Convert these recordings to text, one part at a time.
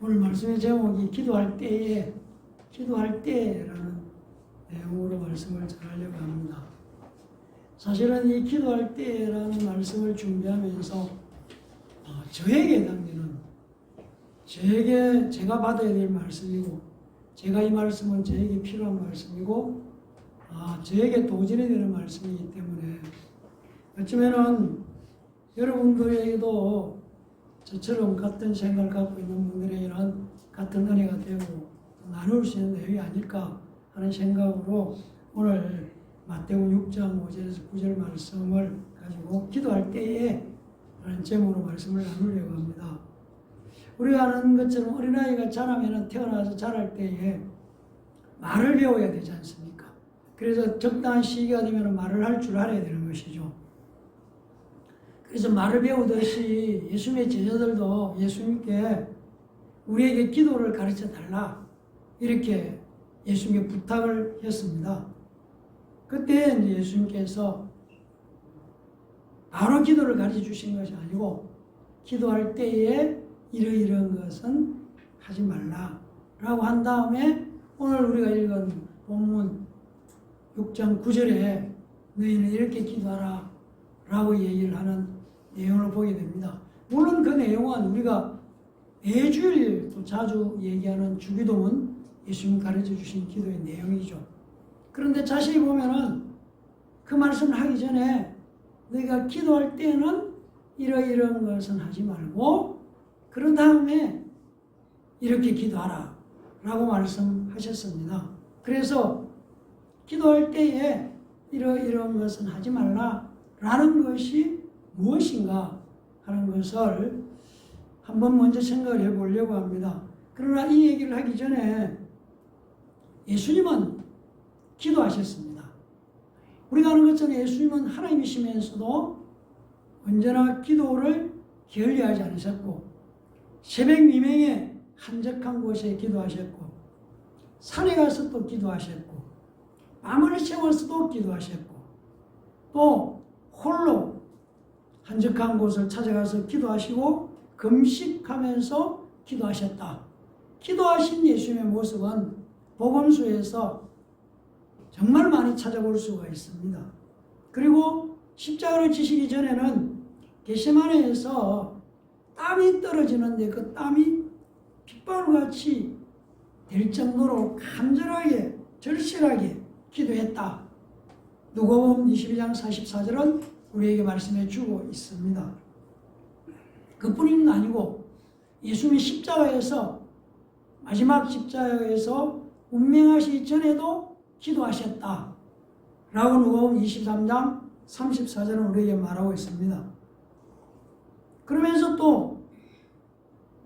오늘 말씀의 제목이 기도할 때라는 내용으로 말씀을 전하려고 합니다. 사실은 이 기도할 때라는 말씀을 준비하면서 저에게 해당되는, 제가 받아야 될 말씀이고, 제가 이 말씀은 저에게 필요한 말씀이고, 저에게 도전이 되는 말씀이기 때문에 어쩌면은 여러분들에게도 저처럼 같은 생각을 갖고 있는 분들에게는 같은 은혜가 되고 나눌 수 있는 내용이 아닐까 하는 생각으로 오늘 마태복음 6장 5절에서 9절 말씀을 가지고 기도할 때에 라는 제목으로 말씀을 나누려고 합니다. 우리가 아는 것처럼 어린아이가 태어나서 자랄 때에 말을 배워야 되지 않습니까? 그래서 적당한 시기가 되면 말을 할 줄 알아야 되는 것이죠. 그래서 말을 배우듯이 예수님의 제자들도 예수님께 우리에게 기도를 가르쳐 달라 이렇게 예수님께 부탁을 했습니다. 그때 이제 예수님께서 바로 기도를 가르쳐 주신 것이 아니고 기도할 때에 이러이러한 것은 하지 말라 라고 한 다음에 오늘 우리가 읽은 본문 6장 9절에 너희는 이렇게 기도하라 라고 얘기를 하는 내용을 보게 됩니다. 물론 그 내용은 우리가 매주일 또 자주 얘기하는 주기도문 예수님 가르쳐 주신 기도의 내용이죠. 그런데 자세히 보면은 그 말씀을 하기 전에 너희가 기도할 때는 이러이러한 것은 하지 말고 그런 다음에 이렇게 기도하라 라고 말씀하셨습니다. 그래서 기도할 때에 이러이러한 것은 하지 말라 라는 것이 무엇인가 하는 것을 한번 먼저 생각을 해보려고 합니다. 그러나 이 얘기를 하기 전에 예수님은 기도하셨습니다. 우리가 아는 것처럼 예수님은 하나님이시면서도 언제나 기도를 게을리하지 않으셨고 새벽 미명에 한적한 곳에 기도하셨고 산에 가서 또 기도하셨고 밤을 새워서도 기도하셨고 또 홀로 한적한 곳을 찾아가서 기도하시고 금식하면서 기도하셨다. 기도하신 예수님의 모습은 복음서에서 정말 많이 찾아볼 수가 있습니다. 그리고 십자가를 지시기 전에는 겟세마네에서 땀이 떨어지는데 그 땀이 핏방울같이 될 정도로 간절하게 절실하게 기도했다. 누가복음 22장 44절은 우리에게 말씀해 주고 있습니다. 그뿐은 아니고 예수님이 십자가에서 마지막 십자가에서 운명하시기 전에도 기도하셨다 라고 누가복음 23장 34절은 우리에게 말하고 있습니다. 그러면서 또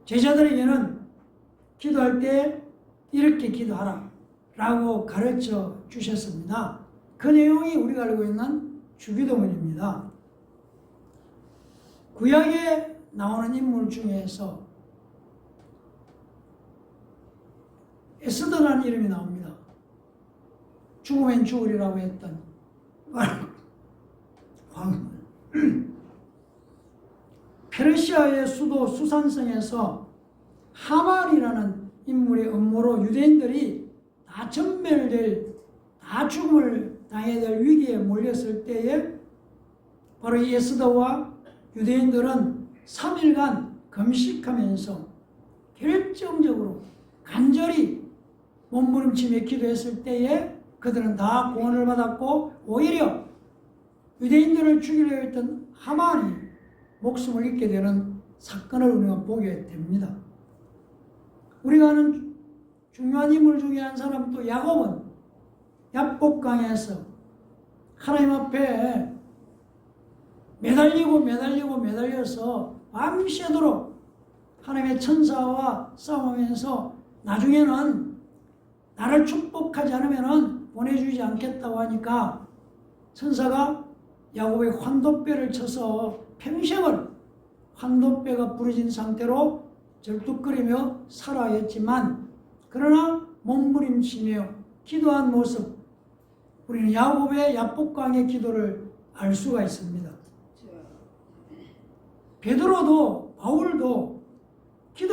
제자들에게는 기도할 때 이렇게 기도하라 라고 가르쳐 주셨습니다. 그 내용이 우리가 알고 있는 주기도문입니다. 구약에 나오는 인물 중에서 에스더라는 이름이 나옵니다. 죽으면 죽으리라고 했던 페르시아의 수도 수산성에서 하만이라는 인물의 음모로 유대인들이 다 전멸될, 다 죽음을 당해야 될 위기에 몰렸을 때에 바로 이 에스더와 유대인들은 3일간 금식하면서 결정적으로 간절히 몸부림치며 기도했을 때에 그들은 다 구원을 받았고 오히려 유대인들을 죽이려 했던 하만이 목숨을 잃게 되는 사건을 우리가 보게 됩니다. 우리가 아는 중요한 인물 중에 한 사람 또 야곱은 야복강에서 하나님 앞에 매달려서 밤새도록 하나님의 천사와 싸우면서 나중에는 나를 축복하지 않으면 보내주지 않겠다고 하니까 천사가 야곱의 환도뼈를 쳐서 평생을 환도뼈가 부러진 상태로 절뚝거리며 살아야 했지만 그러나 몸부림치며 기도한 모습 우리는 야곱의 야복강의 기도를 알 수가 있습니다. 베드로도 바울도